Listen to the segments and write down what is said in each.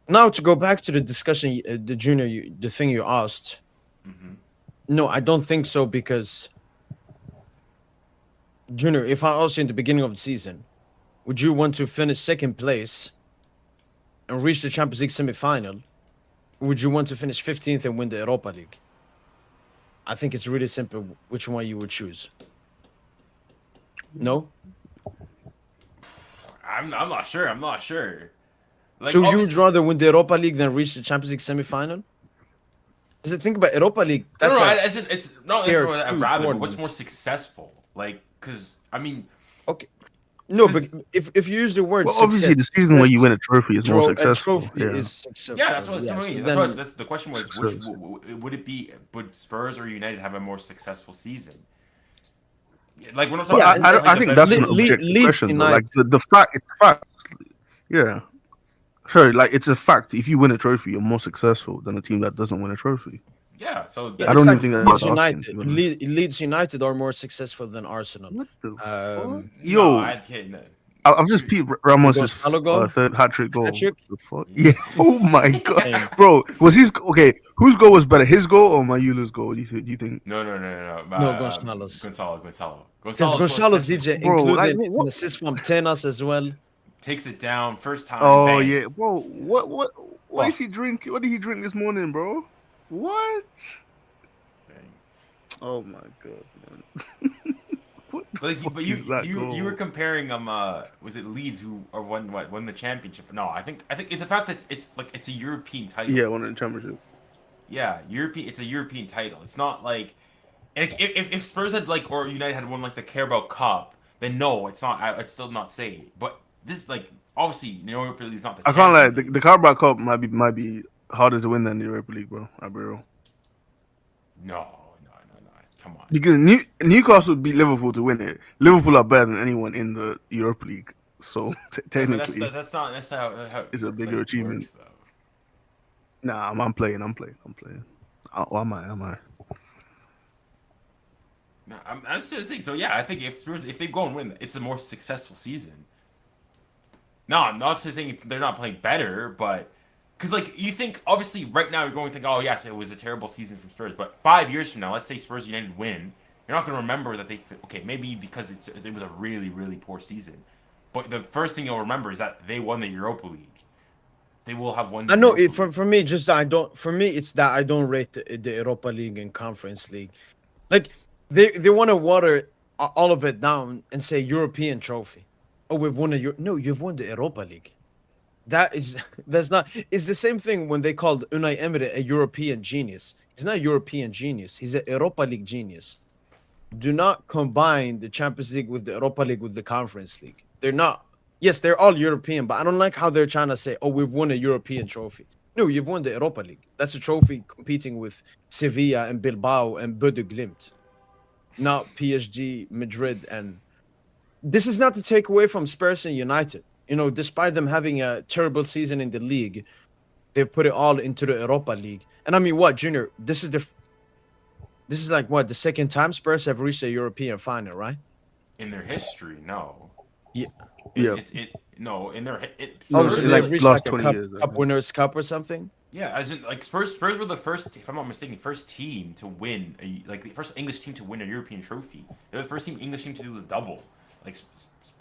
Now to go back to the discussion, the junior, the thing you asked. Hmm. No, I don't think so because junior. If I asked you in the beginning of the season, would you want to finish second place and reach the Champions League semi-final? Or would you want to finish 15th and win the Europa League? I think it's really simple. Which one you would choose? No. I'm not sure. I'm not sure. Like So you would obviously, rather win the Europa League than reach the Champions League semi-final? Because think about Europa League. no, That's no. a It's not fair necessarily a two rather, but what's more tournament. successful? Like, because I mean, Okay. No, but because if you use the word Well, obviously, the success, season where you win a trophy is more a successful. trophy Yeah, is yeah, that's successful. what Yeah. I So mean. then, That's the question was which success. would it be? Would Spurs or United have a more successful season? Like when I'm But talking yeah, about and, like I the think better that's an season. objective Leeds question, though. Like United. the fact, it's a fact. Yeah, sorry, like it's a fact. If you win a trophy, you're more successful than a team that doesn't win a trophy. Yeah, so Yeah, I that it's don't even like think that's Leeds asking. United. To be honest. Leeds United are more successful than Arsenal. What the fuck? Um, no, Yo, I can't. No. I've just peeped the Ramos's Gonzalo goal, third hat trick goal. What Patrick, the fuck? Yeah. Oh my god, insane. bro. Was his okay? Whose goal was better, his goal or Mayula's goal? Do you think? No. No, Gonzalo's. Because Gonzalo's Gonzalo's potentially DJ Bro, like included an what? assist from Tenas as well. takes it down first time, Oh bang. yeah, bro. What Oh, is he drink? What did he drink this morning, bro? What? dang. Oh my god, man. What the But fuck but is that you were goal? comparing was it Leeds who or won the championship? No, I think it's the fact that it's a European title. Yeah, won the championship. Yeah, European. It's a European title. It's not like and if Spurs had like or United had won like the Carabao Cup, then no, it's not. I'd still not say it. But this like obviously Europa League is not the I can't lie. Champions The League. Carabao Cup might be harder to win than the Europa League, bro. I'll be real. No. Come on. Because Newcastle beat Liverpool to win it. Liverpool are better than anyone in the Europa League, so Yeah, but technically, that's not how it's a like bigger achievement. works though. Nah, I'm playing. I'm playing. I'm playing. Oh, am I? Am I? No, I'm just saying. So yeah, I think if they go and win, it's a more successful season. No, I'm not saying they're not playing better, but because like you think obviously right now you're going to think, oh yes, it was a terrible season from Spurs, but 5 years from now, let's say Spurs United win, you're not going to remember that okay maybe because it was a really poor season, but the first thing you'll remember is that they won the Europa League. They will have won I the know Europa it League. for me. Just I don't. For me, it's that I don't rate the Europa League and Conference League. Like they want to water all of it down and say European trophy. Oh, we've won no. You've won the Europa League. That is that's not. It's the same thing when they called Unai Emery a European genius. He's not a European genius. He's a Europa League genius. Do not combine the Champions League with the Europa League with the Conference League. They're not. Yes, they're all European, but I don't like how they're trying to say, "Oh, we've won a European trophy." No, you've won the Europa League. That's a trophy competing with Sevilla and Bilbao and Bode Glimt, not PSG, Madrid, and this is not to take away from Spurs and United. You know, despite them having a terrible season in the league, they put it all into the Europa League. And I mean, what, Junior? This is like what the second time Spurs have reached a European final, right? In their history, no. Yeah. Yeah. It no in their Oh, No, so Spurs in they've like reached last like a 20 cup years. I cup think. winners cup or something. yeah, as in like Spurs were the first, if I'm not mistaken, first team to win like the first English team to win a European trophy. They're the first English team to do the double. Like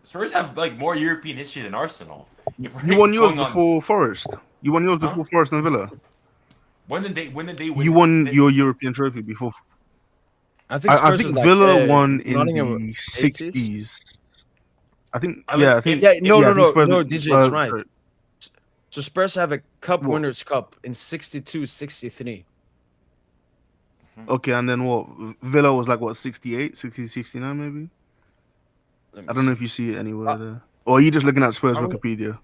Spurs have like more European history than Arsenal. If You we're won yours going on, before Forest. You won yours huh? before Forest and Villa. When did they You win? won your European trophy before. I think I Spurs was think like Villa won in Nottingham the 80s. 60s. I think yeah. I Unless think Yeah, no, yeah. no, I think no, Spurs. no, DJ, it's right. Sorry, So Spurs have a cup what? winners cup in 62, 63. Okay, and then what? Villa was like what 68, 60, 69 maybe. Let I me don't know see. if you see it Uh, anywhere there. Or are you just looking at Spurs are we, Wikipedia?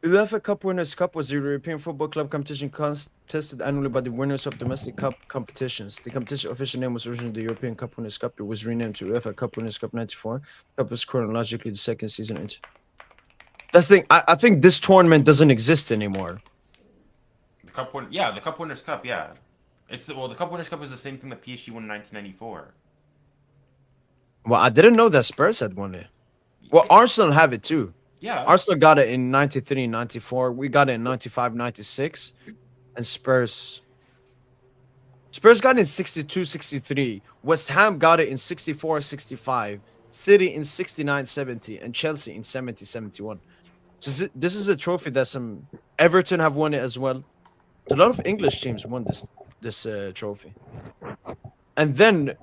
UEFA Cup Winners' Cup was a European football club competition contested annually by the winners of domestic cup competitions. The competition official name was originally the European Cup Winners' Cup. It was renamed to UEFA Cup Winners' Cup 94. Cup is chronologically the second season. That's the thing. I think this tournament doesn't exist anymore. The cup win, yeah, the Cup Winners' Cup, yeah. The Cup Winners' Cup is the same thing that PSG won in 1994. Well, I didn't know that Spurs had won it. Well, Arsenal have it too. Yeah. Arsenal got it in 93, 94. We got it in 95, 96. And Spurs got it in 62, 63. West Ham got it in 64, 65. City in 69, 70. And Chelsea in 70, 71. So this is a trophy that some Everton have won it as well. A lot of English teams won this trophy. And then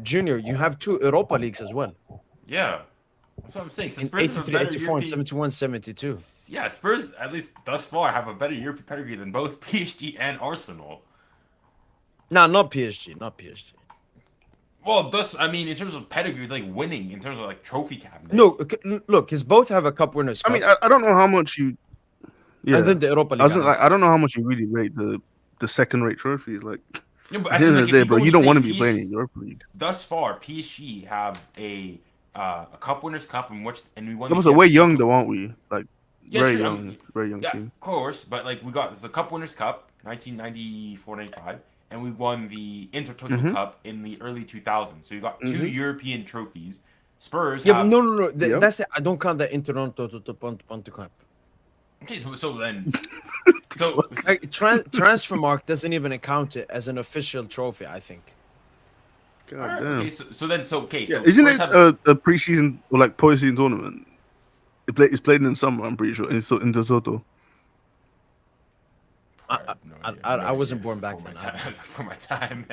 Junior, you have two Europa Leagues as well Yeah. That's what I'm saying. So in Spurs have a 83, better 84, and European. 71, 72. Yeah, Spurs at least thus far have a better European pedigree than both PSG and Arsenal. Nah, not PSG, not PSG. Well, thus I mean in terms of pedigree, like winning in terms of like trophy cabinet. No, look, because both have a Cup Winners' I Cup, mean, I don't know how much you. Yeah, and then the Europa I League. was like, I don't know how much you really rate the second rate trophies. Like Yeah, but at I the think end like of if the day, you bro, go you and don't say want to be PSG playing in Europa League. thus far, PSG have a Cup Winners' Cup in which and we won. Yeah, The but we're Champions young League. though, aren't we? Like Yeah, very true. I young, mean, very young yeah, team. of course. But like we got the Cup Winners' Cup, 1994-95, and we won the Intertoto Mm-hmm. Cup in the early 2000s. So you got two Mm-hmm. European trophies. Spurs Yeah, but have. no. Yep. That's it. I don't count that in Toronto to Ponte Cup. Okay, so then, so Like, transfer mark doesn't even count it as an official trophy. I think. God alright, damn. okay, so then, so okay, Yeah, so isn't Spurs it have. a preseason or like postseason tournament? It's played in summer. I'm pretty sure in the Toto. I I have no I, idea. I, No I idea wasn't born for back my then. time. For my time.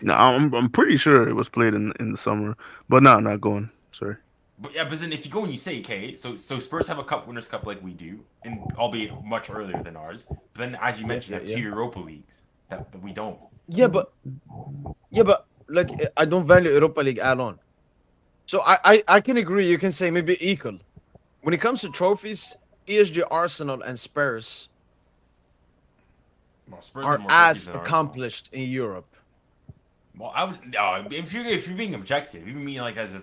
No, I'm pretty sure it was played in the summer. But no, not going. Sorry. But yeah, but then if you go and you say, okay, so Spurs have a Cup Winners' Cup like we do, and albeit much earlier than ours. But then, as you mentioned, have two Yeah. Europa Leagues that we don't. Yeah, but like I don't value Europa League at all. So I can agree. You can say maybe equal. When it comes to trophies, PSG, Arsenal, and Spurs Well, Spurs have are more trophies as than Arsenal. accomplished in Europe. Well, I would no. If you're being objective, even me like as a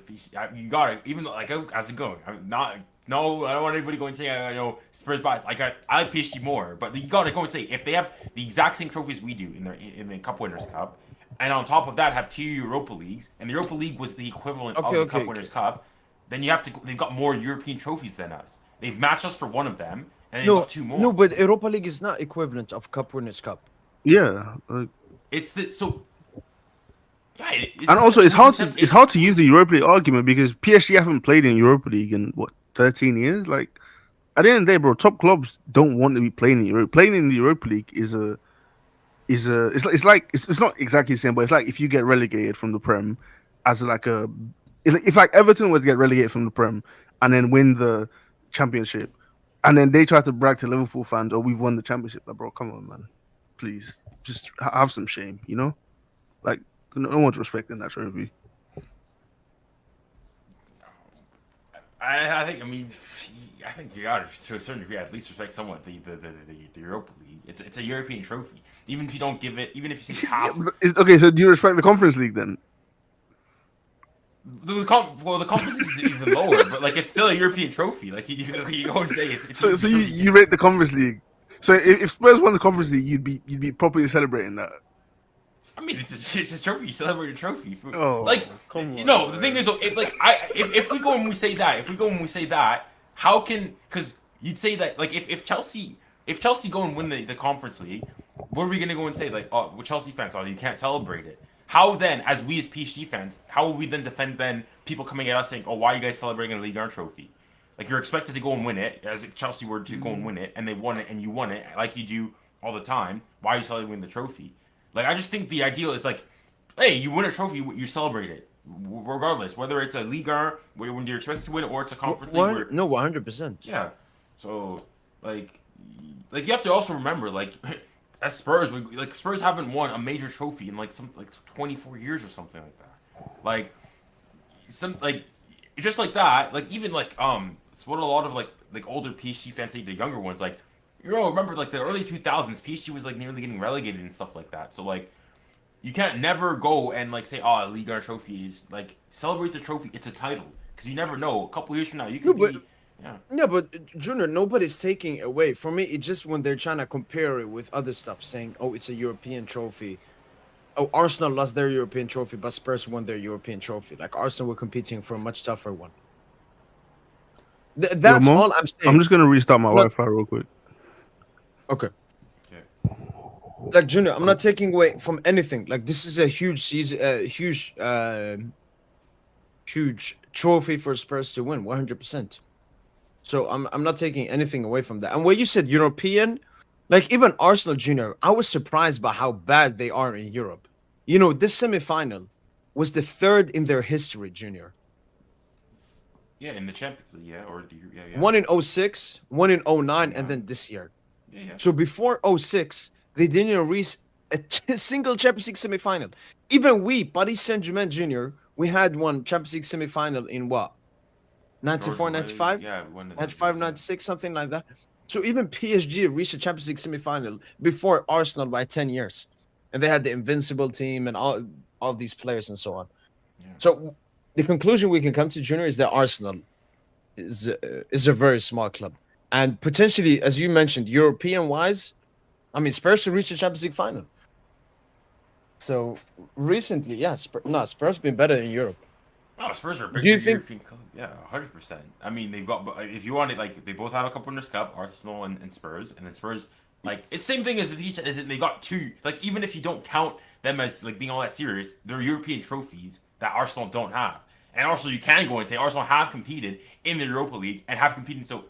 you gotta even like as a going. I'm not. No, I don't want anybody going and say I know Spurs bias. Like I like PSG more, but you gotta go and say if they have the exact same trophies we do in the Cup Winners' Cup, and on top of that have two Europa Leagues, and the Europa League was the equivalent of the Cup Winners' Cup, then you have to. They've got more European trophies than us. They've matched us for one of them, and they've got two more. No, but Europa League is not equivalent of Cup Winners' Cup. Yeah. Like, It's the so. Yeah, and also, it's hard to use the it's- Europa League argument because PSG haven't played in Europa League in what 13 years. Like at the end of the day, bro, top clubs don't want to be playing in Europe. Playing in the Europa League is it's not exactly the same, but it's like if you get relegated from the Prem as like a if like Everton would get relegated from the Prem and then win the championship, and then they try to brag to Liverpool fans, "Oh, we've won the championship." Like, bro, come on, man, please, just have some shame, you know? Like, no one's respecting that trophy. I think. I mean, I think you got to a certain degree at least respect somewhat the Europa League. It's a European trophy. Even if you don't give it, even if you say half. Okay, so do you respect the Conference League then? The conference is even lower, but like it's still a European trophy. Like you go and say it's So you rate the Conference League. So if Spurs won the Conference League, you'd be properly celebrating that. I mean, it's a trophy. You celebrate a trophy. Oh, like come you on, know, the man. thing is, though, if we go and we say that, how can because you'd say that like if Chelsea go and win the Conference League, what are we gonna go and say like oh well, Chelsea fans you can't celebrate it? How then, as we as PSG fans, how will we then defend then people coming at us saying, "Oh, why are you guys celebrating a Ligue 1 trophy?" Like you're expected to go and win it, as if Chelsea were to go and win it, and they won it, and you won it, like you do all the time. Why are you celebrating the trophy? Like I just think the ideal is like, hey, you win a trophy, you celebrate it, regardless whether it's a Ligue 1 when you're expected to win it, or it's a Conference League. Where, No, 100%. yeah, so like you have to also remember like. As Spurs, Spurs haven't won a major trophy in like 24 years or something like that. Like some like just like that. Like even like it's what a lot of like older PSG fans say. The younger ones like remember like the early 2000s PSG was like nearly getting relegated and stuff like that. So like you can't never go and like say oh a Ligue 1 trophy is like celebrate the trophy. It's a title because you never know. A couple years from now you could be. Yeah. Yeah, but Junior, nobody's taking away. For me, it's just when they're trying to compare it with other stuff, saying, "Oh, it's a European trophy." Oh, Arsenal lost their European trophy, but Spurs won their European trophy. Like Arsenal were competing for a much tougher one. Yo, That's Mo, all I'm I'm saying. just gonna restart my I'm not Wi-Fi real quick. okay. Okay. Like Junior, I'm not taking away from anything. Like this is a huge season, huge trophy for Spurs to win, 100%. So I'm not taking anything away from that. And when you said European, like even Arsenal Junior, I was surprised by how bad they are in Europe. You know, this semifinal was the third in their history, Junior. Yeah, in the Champions League, yeah, or do you, yeah, yeah, One in '06, one in '09, and then 09. this year. Yeah, yeah. So before '06, they didn't reach a single Champions League semifinal. Even we, Paris Saint-Germain Junior, we had one Champions League semifinal in what? 94, Arsenal, 95? yeah, one of those 95, years, yeah. 96, something like that. So even PSG reached the Champions League semifinal before Arsenal by 10 years. And they had the invincible team and all these players and so on. Yeah. So the conclusion we can come to, Junior, is that Arsenal is a very small club. And potentially, as you mentioned, European wise, I mean, Spurs should reach the Champions League final. So recently, yeah, Spurs been better in Europe. Oh, Spurs are a Do bigger you think? European club. Yeah, 100%. I mean, they've got, if you want it, like, they both have a couple Winners' Cup, Arsenal and Spurs, and then Spurs, like, it's same thing as each, as they got two, like, even if you don't count them as, like, being all that serious, they're European trophies that Arsenal don't have. And also, you can go and say Arsenal have competed in the Europa League and have competed so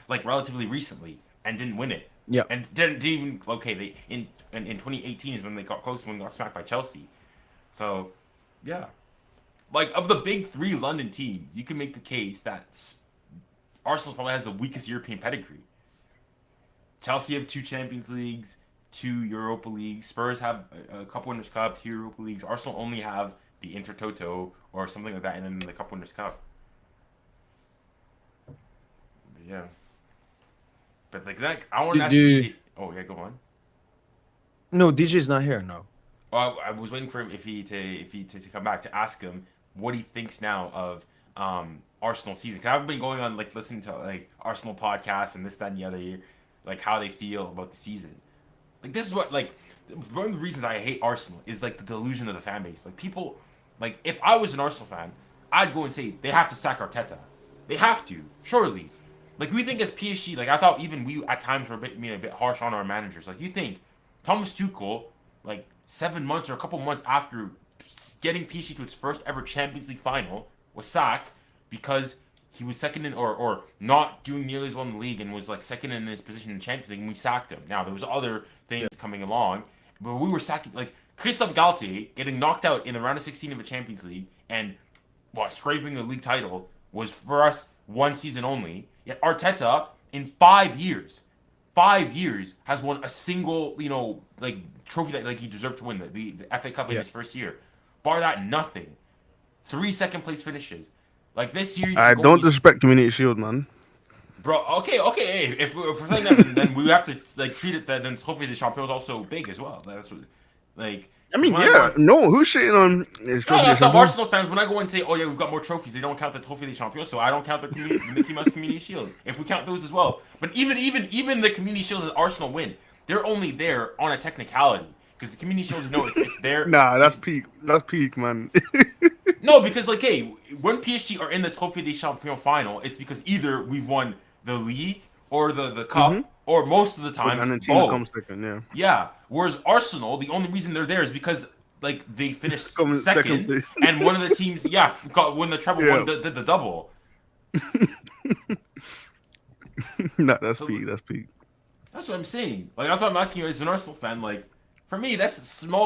like relatively recently and didn't win it. Yeah. And didn't even okay. They in 2018 is when they got close when they got smacked by Chelsea. So, yeah, like of the big three London teams, you can make the case that Arsenal probably has the weakest European pedigree. Chelsea have two Champions Leagues, two Europa Leagues. Spurs have a couple Winners' Cup, two Europa Leagues. Arsenal only have the Intertoto or something like that, and then the Cup Winners' Cup. But yeah, but like that, I want to ask you. Oh yeah, go on. No, DJ's not here. No. Well, I was waiting for him to come back to ask him what he thinks now of Arsenal season. Cause I've been going on like listening to like Arsenal podcasts and this, that, and the other year, like how they feel about the season. Like this is what like one of the reasons I hate Arsenal is like the delusion of the fan base. Like people, like if I was an Arsenal fan, I'd go and say they have to sack Arteta. They have to, surely. Like we think as PSG, like I thought even we at times were being a bit harsh on our managers. Like you think Thomas Tuchel, like 7 months or a couple months after getting PSG to its first ever Champions League final, was sacked because he was second in or not doing nearly as well in the league and was like second in his position in the Champions League, and we sacked him. Now there was other things coming along, but we were sacking like Christophe Galtier getting knocked out in the round of 16 of the Champions League and scraping a league title was for us one season only. Yet Arteta in 5 years has won a single, like trophy that like he deserved to win the FA Cup in his first year. Bar that, nothing. 3 second place finishes. Like this year, I don't disrespect Community Shield, man. Bro, okay. Hey, if we're saying that, then we have to like treat it that then Trophy des Champions is also big as well. That's what, like. I mean, yeah, no, who's shitting on his No, Trophy des some Champions? Arsenal fans, when I go and say, oh yeah, we've got more trophies, they don't count the Trophy des Champions, so I don't count the Mickey Mouse Community Shield. If we count those as well. But even the Community Shields that Arsenal win, they're only there on a technicality. Because the Community Shields, it's there. Nah, that's peak. That's peak, man. No, because like, hey, when PSG are in the Trophy des Champions final, it's because either we've won the league or the cup, or most of the time And then team both. comes second, yeah. Yeah. Whereas Arsenal, the only reason they're there is because like they finished Second second, place. and one of the teams, won the treble, Yeah. won the double. Nah, that's peak. That's peak. That's what I'm saying. Like that's what I'm asking you as an Arsenal fan. Like for me, that's small.